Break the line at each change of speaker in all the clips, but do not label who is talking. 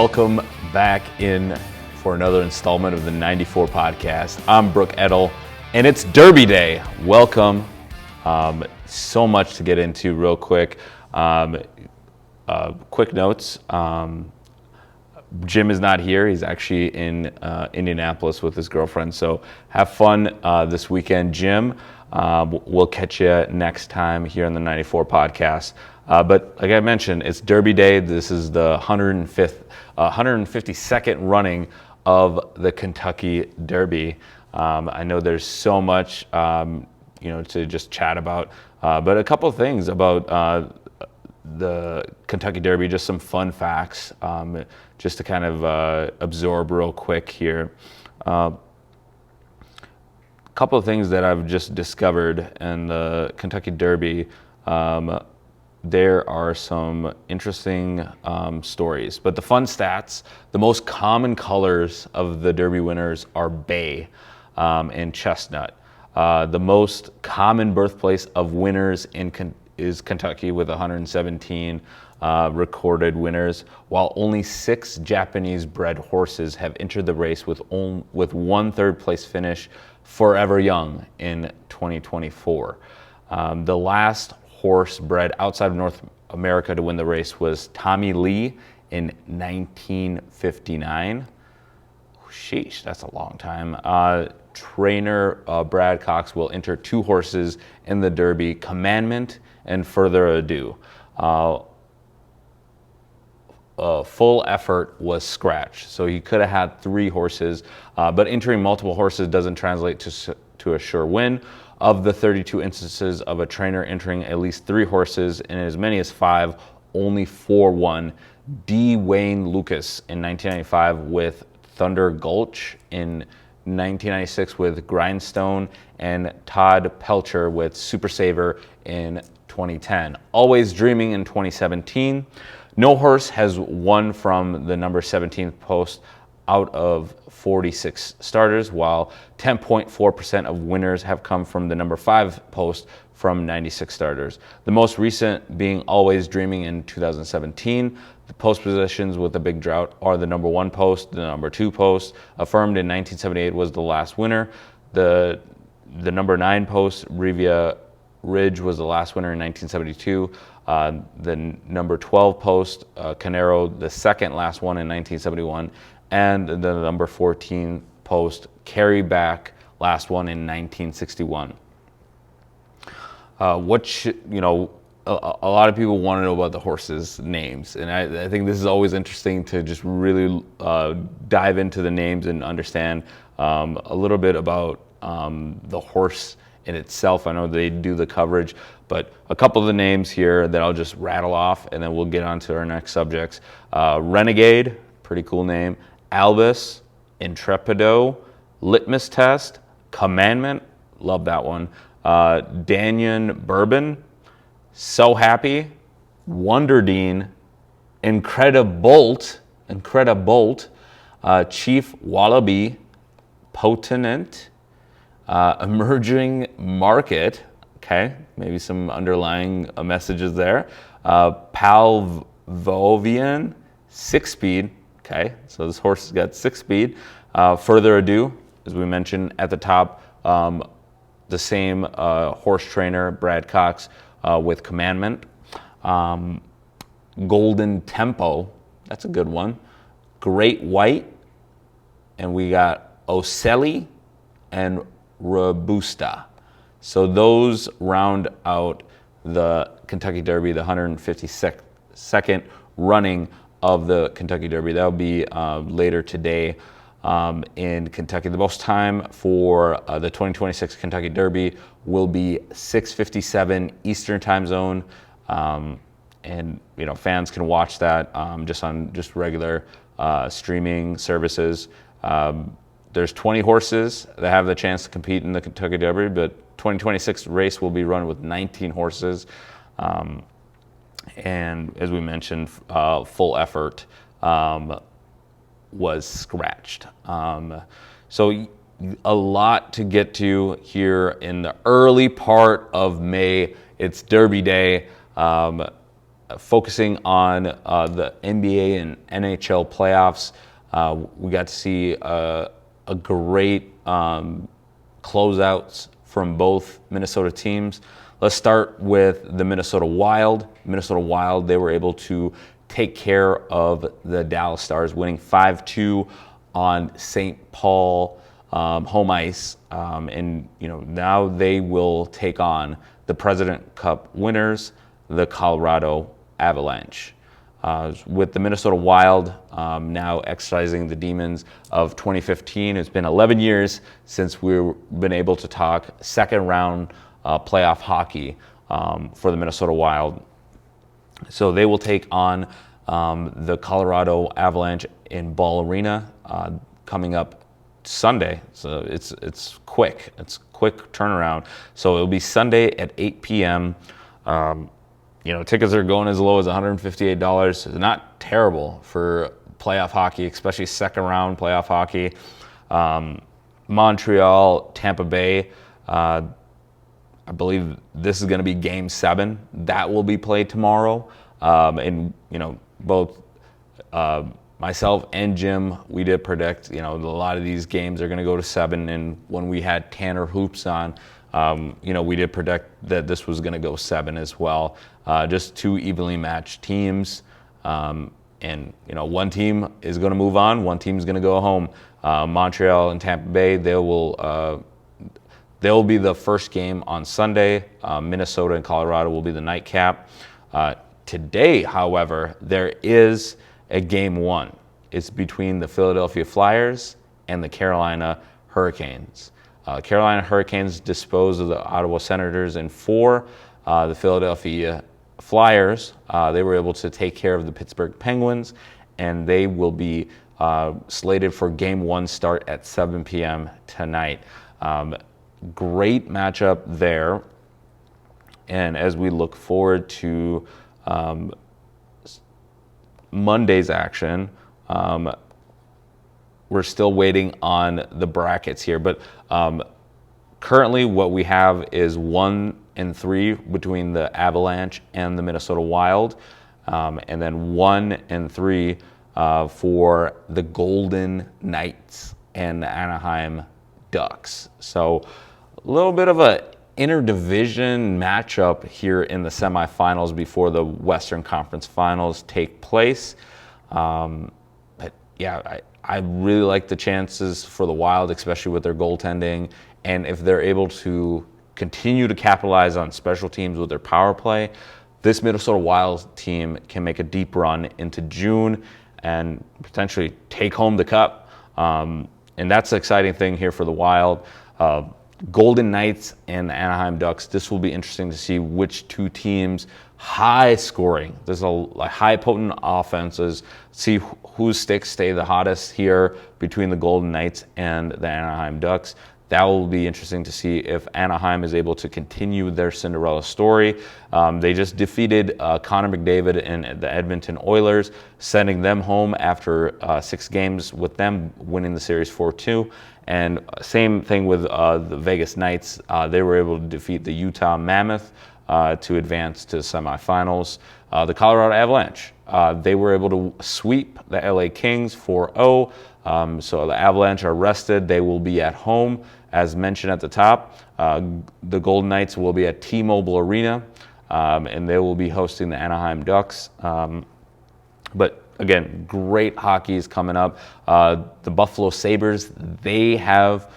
Welcome back in for another installment of the 94 podcast. I'm Brook, Eddle, and it's Derby Day. Welcome. So much to get into real quick. Quick notes. Jim is not here. He's actually in Indianapolis with his girlfriend. So have fun this weekend, Jim. We'll catch you next time here on the 94 podcast. But like I mentioned, it's Derby Day. This is the 152nd running of the Kentucky Derby. I know there's so much, to just chat about. But a couple of things about the Kentucky Derby, just some fun facts, just to kind of absorb real quick here. A couple of things that I've just discovered in the Kentucky Derby. There are some interesting stories, but the fun stats, the most common colors of the Derby winners are bay and chestnut. The most common birthplace of winners is Kentucky with 117 recorded winners, while only 6 Japanese-bred horses have entered the race with one third-place finish, Forever Young, in 2024. The last horse bred outside of North America to win the race was Tommy Lee in 1959. Sheesh, that's a long time. Trainer Brad Cox will enter 2 horses in the Derby, Commandment and Further Ado. Full Effort was scratched, so he could have had 3 horses, but entering multiple horses doesn't translate to a sure win. Of the 32 instances of a trainer entering at least 3 horses in as many as 5, only 4 won. D. Wayne Lucas in 1995 with Thunder Gulch, in 1996 with Grindstone, and Todd Pelcher with Super Saver in 2010. Always Dreaming in 2017. No horse has won from the number 17th post out of 46 starters, while 10.4% of winners have come from the number 5 post from 96 starters. The most recent being Always Dreaming in 2017. The post positions with the big drought are the number 1 post, the number 2 post, affirmed in 1978 was the last winner. The number 9 post, Riviera Ridge, was the last winner in 1972. The number 12 post, Canero, the second last one in 1971. And the number 14 post, Carryback, last one in 1961. A lot of people want to know about the horses' names, and I think this is always interesting to just really dive into the names and understand a little bit about the horse in itself. I know they do the coverage, but a couple of the names here that I'll just rattle off, and then we'll get on to our next subjects. Renegade, pretty cool name. Albus, Intrepido, Litmus Test, Commandment, love that one. Danyon Bourbon, So Happy, Wonderdine, Incredibolt, Chief Wallaby, Potent, Emerging Market, okay, maybe some underlying messages there. Palvovian, 6-speed, okay, so this horse has got 6-speed. Further Ado, as we mentioned at the top, the same horse trainer, Brad Cox, with Commandment. Golden Tempo, that's a good one. Great White, and we got Ocelli and Robusta. So those round out the Kentucky Derby, the 152nd running of the Kentucky Derby. That'll be later today in Kentucky. The most time for the 2026 Kentucky Derby will be 6:57 Eastern Time Zone, and fans can watch that just on regular streaming services. There's 20 horses that have the chance to compete in the Kentucky Derby, but 2026 race will be run with 19 horses. And as we mentioned, Full Effort was scratched. So a lot to get to here in the early part of May. It's Derby Day. focusing on the NBA and NHL playoffs, we got to see a great closeouts from both Minnesota teams. Let's start with the Minnesota Wild. Minnesota Wild, they were able to take care of the Dallas Stars, winning 5-2 on St. Paul home ice. And now they will take on the President Cup winners, the Colorado Avalanche. With the Minnesota Wild now exercising the demons of 2015. It's been 11 years since we've been able to talk second round playoff hockey for the Minnesota Wild. So they will take on the Colorado Avalanche in Ball Arena coming up Sunday. So it's quick. It's quick turnaround. So it'll be Sunday at 8 p.m. Tickets are going as low as $158. It's not terrible for playoff hockey, especially second round playoff hockey. Montreal, Tampa Bay. I believe this is going to be Game 7. That will be played tomorrow. And both myself and Jim, we did predict, a lot of these games are going to go to 7. And when we had Tanner Hoops on, we did predict that this was going to go 7 as well. Just two evenly matched teams. And one team is going to move on, one team is going to go home. Montreal and Tampa Bay, they'll be the first game on Sunday. Minnesota and Colorado will be the nightcap. Today, however, there is a Game 1. It's between the Philadelphia Flyers and the Carolina Hurricanes. Carolina Hurricanes disposed of the Ottawa Senators in 4. The Philadelphia Flyers, they were able to take care of the Pittsburgh Penguins, and they will be slated for Game 1 start at 7 p.m. tonight. Great matchup there. And as we look forward to Monday's action, we're still waiting on the brackets here. But currently what we have is 1 and 3 between the Avalanche and the Minnesota Wild. And then 1 and 3 for the Golden Knights and the Anaheim Ducks. So a little bit of a interdivision matchup here in the semifinals before the Western Conference Finals take place. But yeah, I really like the chances for the Wild, especially with their goaltending. And if they're able to continue to capitalize on special teams with their power play, this Minnesota Wild team can make a deep run into June and potentially take home the cup. And that's the exciting thing here for the Wild. Golden Knights and the Anaheim Ducks, this will be interesting to see which two teams, high scoring. There's a high potent offenses. See whose sticks stay the hottest here between the Golden Knights and the Anaheim Ducks. That will be interesting to see if Anaheim is able to continue their Cinderella story. They just defeated Connor McDavid and the Edmonton Oilers, sending them home after 6 games with them winning the series 4-2. And same thing with the Vegas Knights. They were able to defeat the Utah Mammoth to advance to the semifinals. The Colorado Avalanche, they were able to sweep the LA Kings 4-0. So the Avalanche are rested. They will be at home, as mentioned at the top. The Golden Knights will be at T-Mobile Arena, and they will be hosting the Anaheim Ducks. But again, great hockey is coming up. The Buffalo Sabres, they have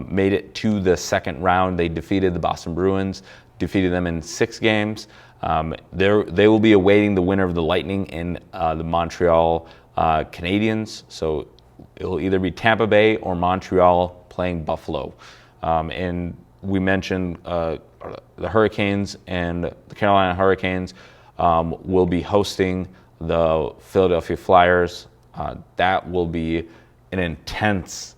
made it to the second round. They defeated the Boston Bruins, defeated them in 6 games. They will be awaiting the winner of the Lightning and the Montreal Canadiens. So it'll either be Tampa Bay or Montreal playing Buffalo. And we mentioned the Hurricanes and the Carolina Hurricanes will be hosting the Philadelphia Flyers. That will be an intense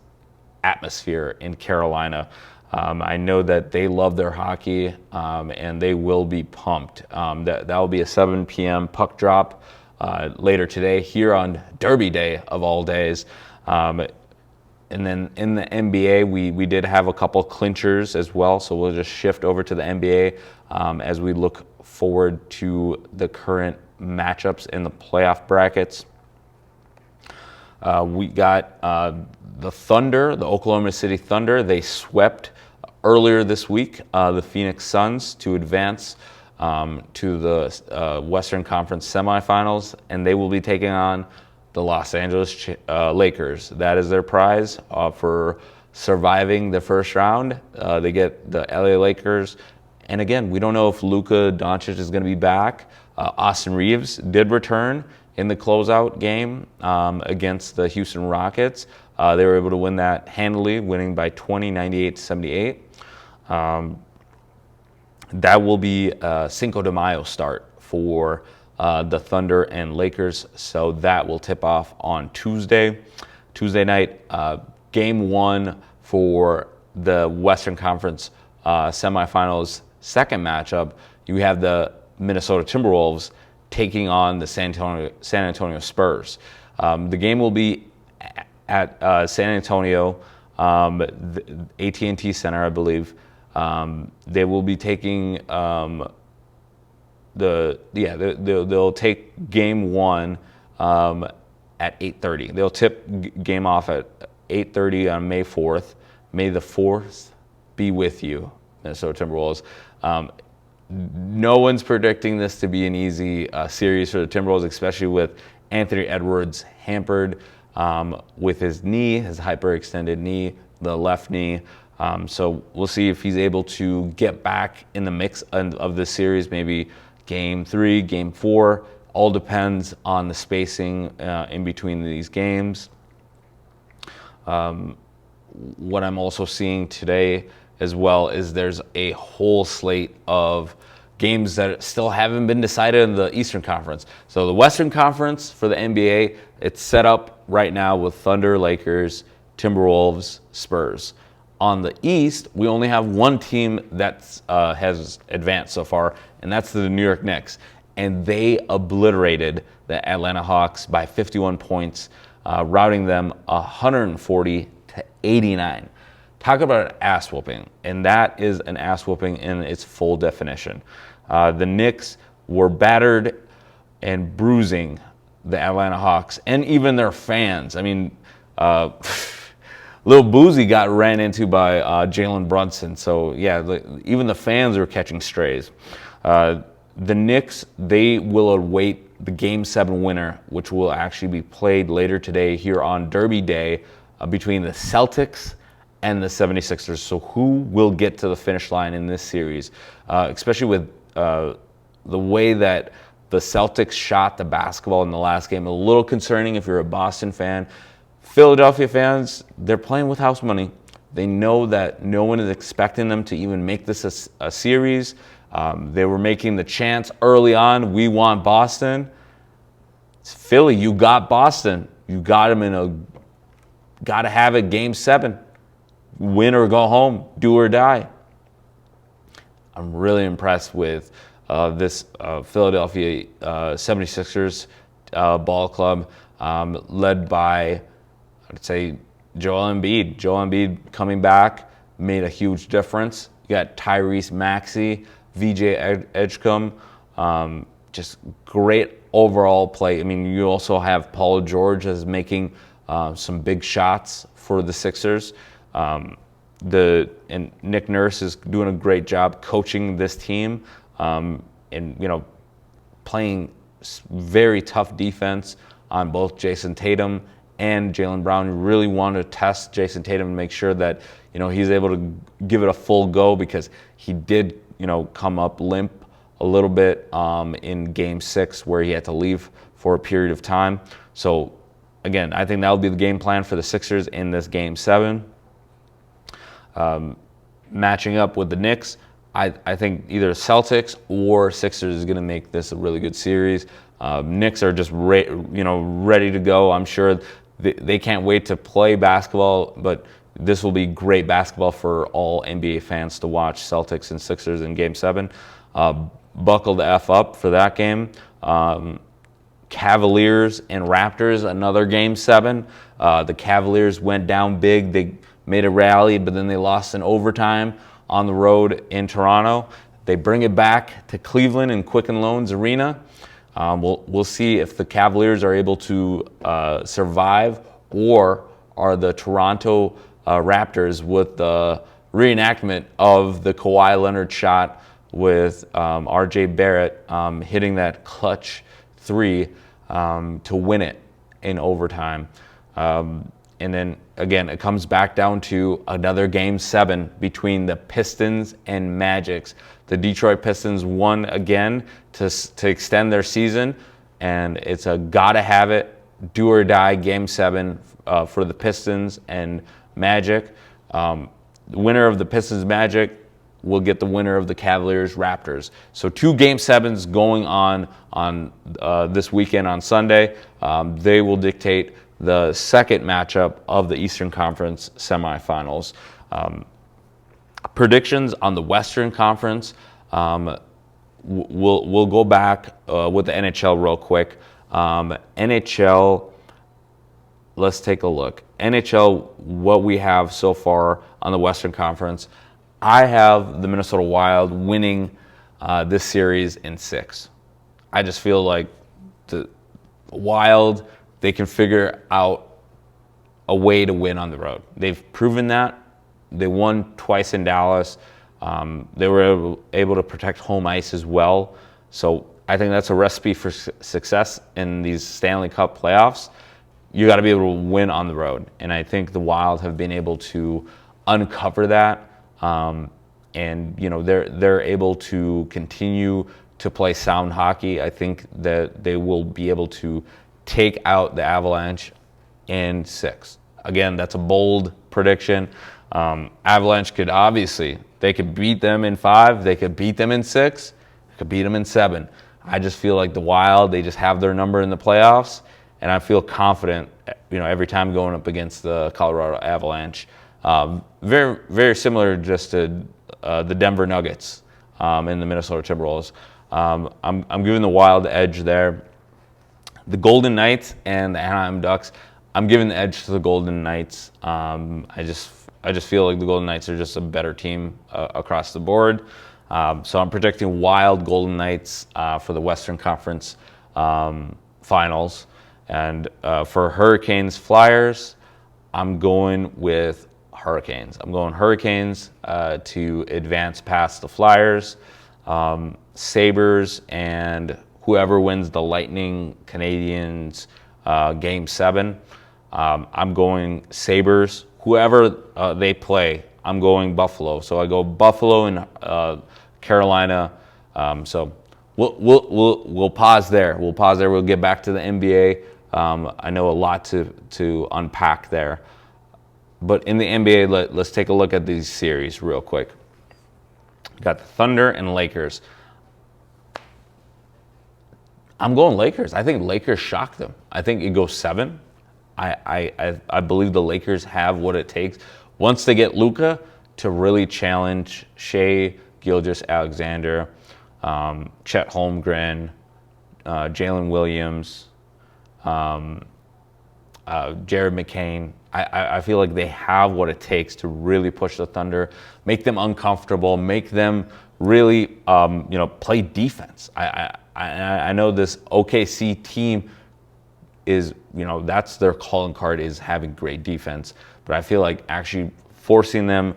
atmosphere in Carolina. I know that they love their hockey, and they will be pumped. That will be a 7 p.m. puck drop later today here on Derby Day of all days. And then in the NBA, we did have a couple clinchers as well, so we'll just shift over to the NBA as we look forward to the current matchups in the playoff brackets. We got the Thunder, the Oklahoma City Thunder. They swept earlier this week the Phoenix Suns to advance to the Western Conference semifinals, and they will be taking on the Los Angeles Lakers. That is their prize for surviving the first round. They get the LA Lakers. And again, we don't know if Luka Doncic is going to be back. Austin Reeves did return in the closeout game against the Houston Rockets. They were able to win that handily, winning by 20, 98-78. That will be a Cinco de Mayo start for the Thunder and Lakers, so that will tip off on Tuesday night. Game 1 for the Western Conference semifinals second matchup. You have the Minnesota Timberwolves taking on the San Antonio Spurs. The game will be at San Antonio, the AT&T Center, I believe. They will be taking they'll take game 1 at 8:30. They'll tip game off at 8:30 on May 4th. May the 4th be with you, Minnesota Timberwolves. No one's predicting this to be an easy series for the Timberwolves, especially with Anthony Edwards hampered with his knee, his hyperextended knee, the left knee. So we'll see if he's able to get back in the mix of this series, maybe game 3, game 4. All depends on the spacing in between these games. What I'm also seeing today as well is there's a whole slate of games that still haven't been decided in the Eastern Conference. So the Western Conference for the NBA, it's set up right now with Thunder, Lakers, Timberwolves, Spurs. On the East, we only have one team that has advanced so far, and that's the New York Knicks. And they obliterated the Atlanta Hawks by 51 points, routing them 140-89. Talk about an ass whooping, and that is an ass whooping in its full definition. The Knicks were battered and bruising the Atlanta Hawks, and even their fans. I mean, Lil Boozy got ran into by Jalen Brunson, so yeah, even the fans were catching strays. The Knicks, they will await the Game 7 winner, which will actually be played later today here on Derby Day between the Celtics and the 76ers. So who will get to the finish line in this series, especially with the way that the Celtics shot the basketball in the last game? A little concerning if you're a Boston fan. Philadelphia fans, they're playing with house money. They know that no one is expecting them to even make this a series. They were making the chants early on, we want Boston. It's Philly, you got Boston. You got them got to have it Game 7. Win or go home, do or die. I'm really impressed with this Philadelphia 76ers ball club led by, I'd say, Joel Embiid. Joel Embiid coming back made a huge difference. You got Tyrese Maxey, VJ Edgecombe, just great overall play. I mean, you also have Paul George as making some big shots for the Sixers. And Nick Nurse is doing a great job coaching this team, and playing very tough defense on both Jason Tatum and Jaylen Brown. You really want to test Jason Tatum and make sure that he's able to give it a full go, because he did come up limp a little bit in Game 6 where he had to leave for a period of time. So again, I think that'll be the game plan for the Sixers in this Game 7. Matching up with the Knicks, I think either Celtics or Sixers is going to make this a really good series. Knicks are just ready to go. I'm sure they can't wait to play basketball, but this will be great basketball for all NBA fans to watch. Celtics and Sixers in Game 7. Buckle the F up for that game. Cavaliers and Raptors, another Game 7. The Cavaliers went down big. They made a rally, but then they lost in overtime on the road in Toronto. They bring it back to Cleveland and Quicken Loans Arena. We'll see if the Cavaliers are able to survive, or are the Toronto Raptors, with the reenactment of the Kawhi Leonard shot with R.J. Barrett hitting that clutch three to win it in overtime. And then again, it comes back down to another Game 7 between the Pistons and Magics. The Detroit Pistons won again to extend their season, and it's a gotta have it, do or die Game 7 for the Pistons and Magic. The winner of the Pistons Magic will get the winner of the Cavaliers Raptors. So 2 Game 7s going on this weekend on Sunday. They will dictate the second matchup of the Eastern Conference semifinals. Predictions on the Western Conference. We'll go back with the NHL real quick. NHL, let's take a look. NHL, what we have so far on the Western Conference. I have the Minnesota Wild winning this series in 6. I just feel like the Wild, they can figure out a way to win on the road. They've proven that. They won twice in Dallas. They were able to protect home ice as well. So I think that's a recipe for success in these Stanley Cup playoffs. You got to be able to win on the road. And I think the Wild have been able to uncover that. And, you know, they're able to continue to play sound hockey. I think that they will be able to take out the Avalanche in 6. Again, that's a bold prediction. Avalanche could they could beat them in 5, they could beat them in 6, they could beat them in 7. I just feel like the Wild, they just have their number in the playoffs, and I feel confident, you know, every time going up against the Colorado Avalanche. Very, very similar just to the Denver Nuggets and the Minnesota Timberwolves. I'm giving the Wild the edge there. The Golden Knights and the Anaheim Ducks, I'm giving the edge to the Golden Knights. I just feel like the Golden Knights are just a better team across the board. So I'm predicting Wild Golden Knights for the Western Conference Finals. And for Hurricanes Flyers, I'm going with Hurricanes. I'm going Hurricanes to advance past the Flyers. Sabres and whoever wins the Lightning Canadiens Game 7. I'm going Sabres. Whoever they play, I'm going Buffalo. So I go Buffalo and Carolina. So we'll pause there. We'll get back to the NBA. I know a lot to unpack there. But in the NBA, let's take a look at these series real quick. Got the Thunder and Lakers. I'm going Lakers. I think Lakers shock them. I think it goes 7. I believe the Lakers have what it takes once they get Luka to really challenge Shai Gilgeous-Alexander, Chet Holmgren, Jalen Williams, Jared McCain. I feel like they have what it takes to really push the Thunder, make them uncomfortable, make them really play defense. I know this OKC team is, that's their calling card, is having great defense. But I feel like actually forcing them,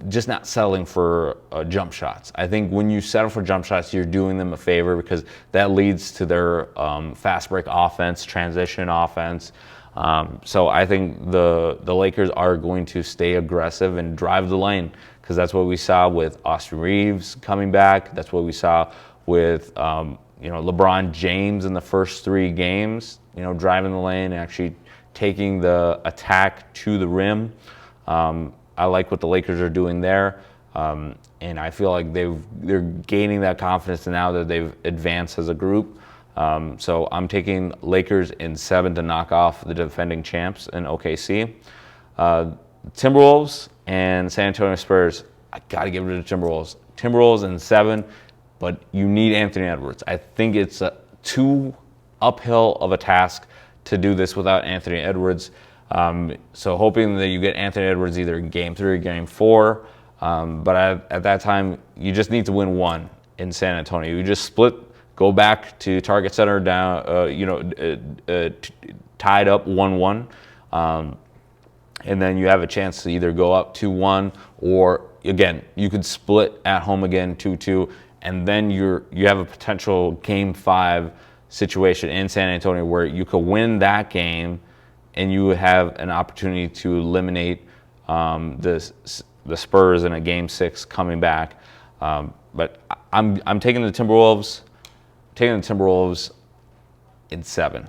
just not settling for jump shots. I think when you settle for jump shots, you're doing them a favor, because that leads to their fast break offense, transition offense. So I think the Lakers are going to stay aggressive and drive the lane, because that's what we saw with Austin Reeves coming back. That's what we saw with LeBron James in the first 3 games, driving the lane and actually taking the attack to the rim. I like what the Lakers are doing there, and I feel like they're gaining that confidence now that they've advanced as a group. So I'm taking Lakers in 7 to knock off the defending champs in OKC. Timberwolves and San Antonio Spurs, I got to give it to Timberwolves. Timberwolves in 7, but you need Anthony Edwards. I think it's too uphill of a task to do this without Anthony Edwards. So hoping that you get Anthony Edwards either in Game 3 or Game 4. But at that time, you just need to win 1. in San Antonio. You just split, go back to Target Center down, tied up 1-1. And then you have a chance to either go up 2-1, or again, you could split at home again 2-2, and then you have a potential Game 5 situation in San Antonio where you could win that game, and you would have an opportunity to eliminate the Spurs in a Game 6 coming back. But I'm taking the Timberwolves. In 7,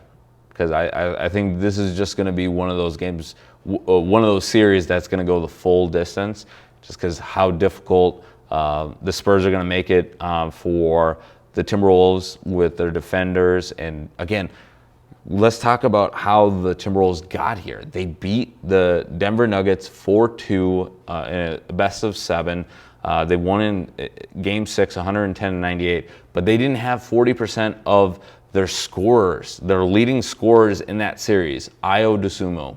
because I think this is just going to be one of those games, one of those series that's going to go the full distance, just because how difficult the Spurs are going to make it for the Timberwolves with their defenders. And again, let's talk about how the Timberwolves got here. They beat the Denver Nuggets 4-2 in a best of 7. They won in Game 6, 110-98, but they didn't have 40% of their scorers, their leading scorers in that series. Ayo Dosunmu,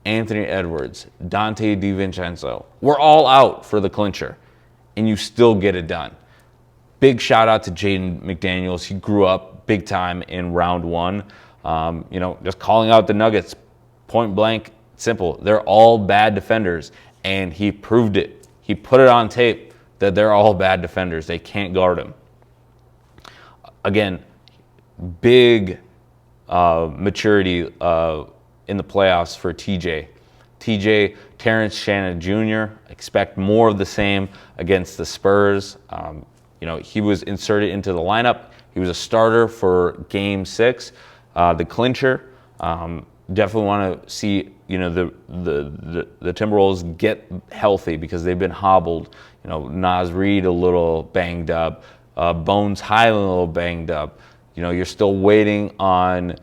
Anthony Edwards, Dante DiVincenzo, were all out for the clincher, and you still get it done. Big shout out to Jaden McDaniels. He grew up big time in round 1. Just calling out the Nuggets, point blank, simple. They're all bad defenders, and he proved it. He put it on tape that they're all bad defenders. They can't guard him. Again, big maturity in the playoffs for TJ. Terrence Shannon Jr., expect more of the same against the Spurs. He was inserted into the lineup. He was a starter for Game 6, the clincher. Definitely want to see the Timberwolves get healthy, because they've been hobbled. Naz Reid a little banged up, Bones Highland a little banged up. You're still waiting on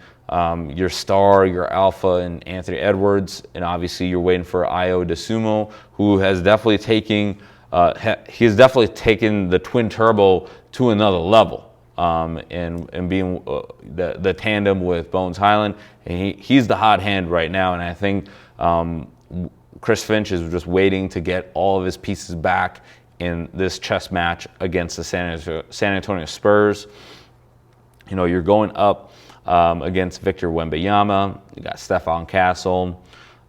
your star, your alpha, and Anthony Edwards, and obviously you're waiting for Ayo Dosunmu, who has definitely taken the twin turbo to another level, and being the tandem with Bones Highland, and he's the hot hand right now. And I think Chris Finch is just waiting to get all of his pieces back in this chess match against the San Antonio Spurs. You're going up against Victor Wembanyama. You got Stephon Castle.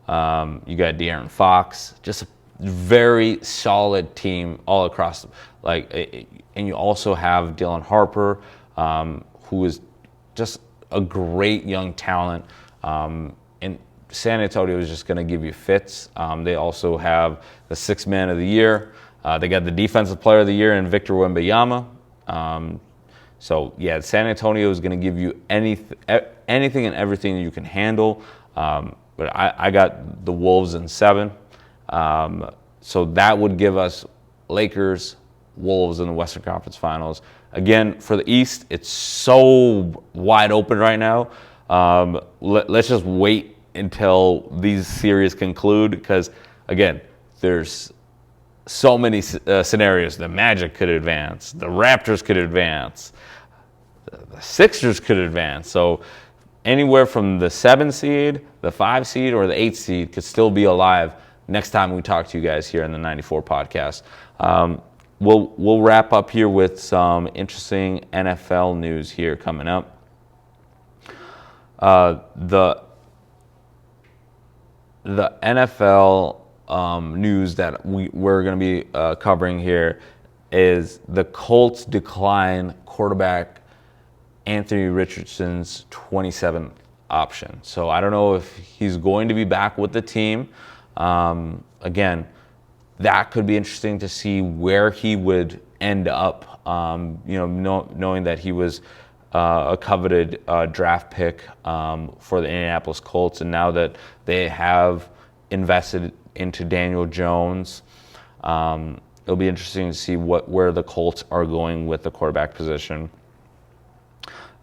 You got De'Aaron Fox. Just a very solid team all across. And you also have Dylan Harper, who is just a great young talent. And San Antonio is just going to give you fits. They also have the 6th Man of the Year. They got the Defensive Player of the Year in Victor Wembanyama. San Antonio is going to give you anything and everything you can handle. But I got the Wolves in 7. So that would give us Lakers, Wolves in the Western Conference Finals. Again, for the East, it's so wide open right now. Let's just wait until these series conclude, because, again, there's so many scenarios. The Magic could advance. The Raptors could advance. The Sixers could advance. So anywhere from the 7 seed, the 5 seed, or the 8 seed could still be alive next time we talk to you guys here in the 94 podcast. We'll wrap up here with some interesting NFL news here coming up. The NFL news that we're going to be covering here is the Colts decline quarterback Anthony Richardson's 27th option. So I don't know if he's going to be back with the team. Again, that could be interesting to see where he would end up, knowing that he was a coveted draft pick for the Indianapolis Colts, and now that they have invested into Daniel Jones, it'll be interesting to see where the Colts are going with the quarterback position.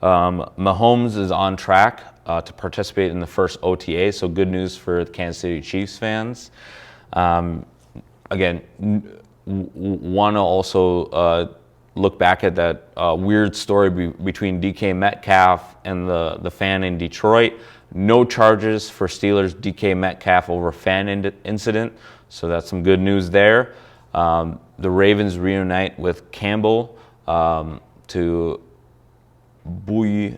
Mahomes is on track to participate in the first OTA, so good news for the Kansas City Chiefs fans. Again, want to also look back at that weird story between DK Metcalf and the fan in Detroit. No charges for Steelers DK Metcalf over fan incident, so that's some good news there. The Ravens reunite with Campbell to buoy,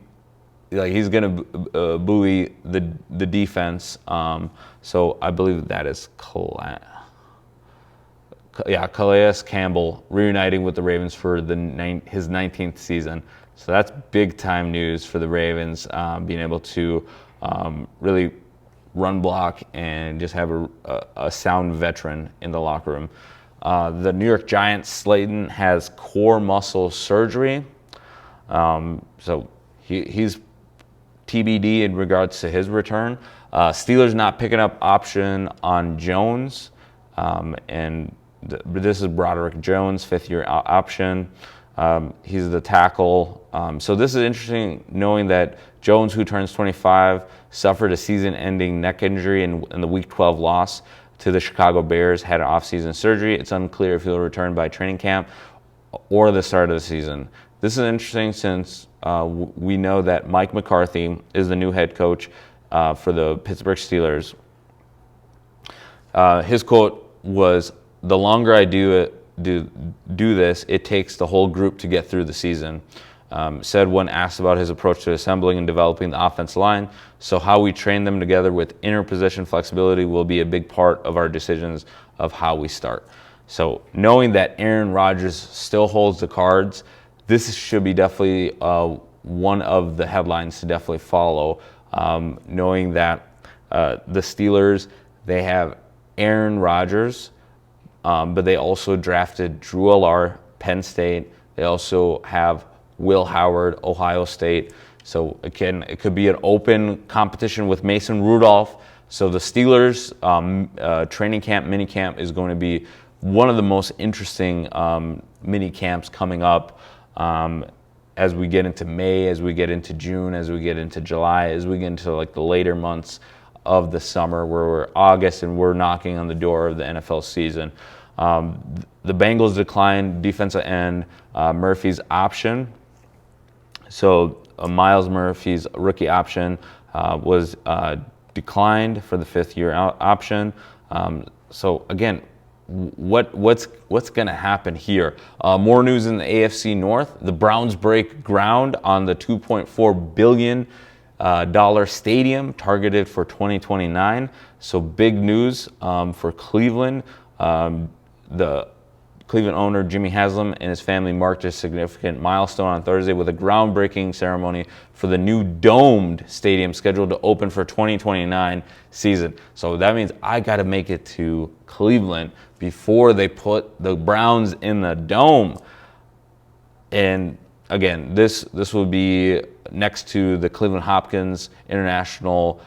like he's going to buoy the defense. So I believe that is Calais Campbell reuniting with the Ravens for his 19th season. So that's big time news for the Ravens, being able to really run block and just have a sound veteran in the locker room. The New York Giants, Slayton, has core muscle surgery. So he's TBD in regards to his return. Steelers not picking up option on Jones. This is Broderick Jones, fifth-year option. He's the tackle. So this is interesting, knowing that Jones, who turns 25, suffered a season-ending neck injury in the Week 12 loss to the Chicago Bears, had an off-season surgery. It's unclear if he'll return by training camp or the start of the season. This is interesting since we know that Mike McCarthy is the new head coach for the Pittsburgh Steelers. His quote was, "The longer I do this, it takes the whole group to get through the season." Said when asked about his approach to assembling and developing the offensive line, "So how we train them together with interposition flexibility will be a big part of our decisions of how we start." So knowing that Aaron Rodgers still holds the cards, this should be definitely one of the headlines to definitely follow. Knowing that the Steelers, they have Aaron Rodgers, but they also drafted Drew Allar, Penn State. They also have Will Howard, Ohio State. So again, it could be an open competition with Mason Rudolph. So the Steelers training camp, mini camp is going to be one of the most interesting mini camps coming up as we get into May, as we get into June, as we get into July, as we get into like the later months of the summer, where we're August and we're knocking on the door of the NFL season. The Bengals declined defensive end Murphy's option. So Miles Murphy's rookie option was declined for the fifth-year option. So again, what's going to happen here? More news in the AFC North. The Browns break ground on the $2.4 billion stadium targeted for 2029. So big news for Cleveland. The Cleveland owner Jimmy Haslam and his family marked a significant milestone on Thursday with a groundbreaking ceremony for the new domed stadium scheduled to open for 2029 season. So that means I got to make it to Cleveland before they put the Browns in the dome. And again, this will be next to the Cleveland Hopkins International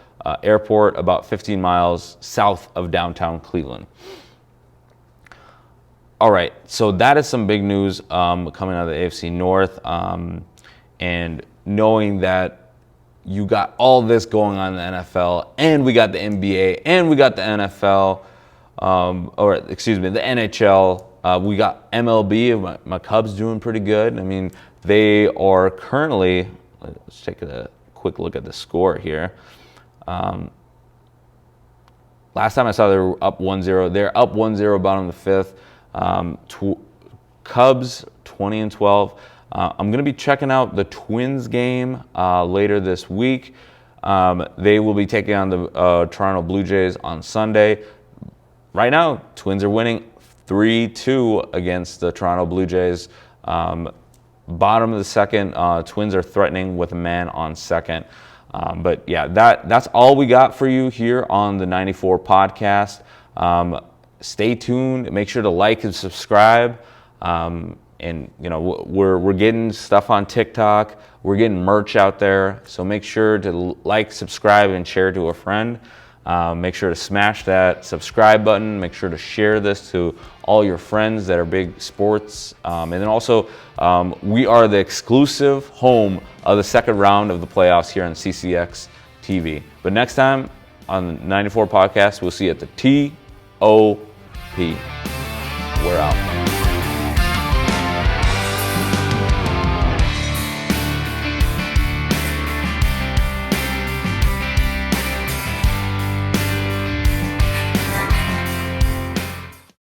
Airport, about 15 miles south of downtown Cleveland. All right, so that is some big news coming out of the AFC North, and knowing that you got all this going on in the NFL, and we got the NBA, and we got the NFL, the NHL. We got MLB. My Cubs doing pretty good. I mean, they are currently. Let's take a quick look at the score here. Last time I saw they were up 1-0. They're up 1-0 bottom of the fifth. Cubs 20-12. I'm going to be checking out the Twins game later this week. They will be taking on the Toronto Blue Jays on Sunday. Right now, Twins are winning 3-2 against the Toronto Blue Jays. Bottom of the second, Twins are threatening with a man on second. But yeah, that's all we got for you here on the 94 podcast. Stay tuned. Make sure to like and subscribe. And you know, we're getting stuff on TikTok. We're getting merch out there. So make sure to like, subscribe, and share to a friend. Make sure to smash that subscribe button. Make sure to share this to all your friends that are big sports. And then also, we are the exclusive home of the second round of the playoffs here on CCX TV. But next time on the 94 podcast, we'll see you at the TOP. We're out.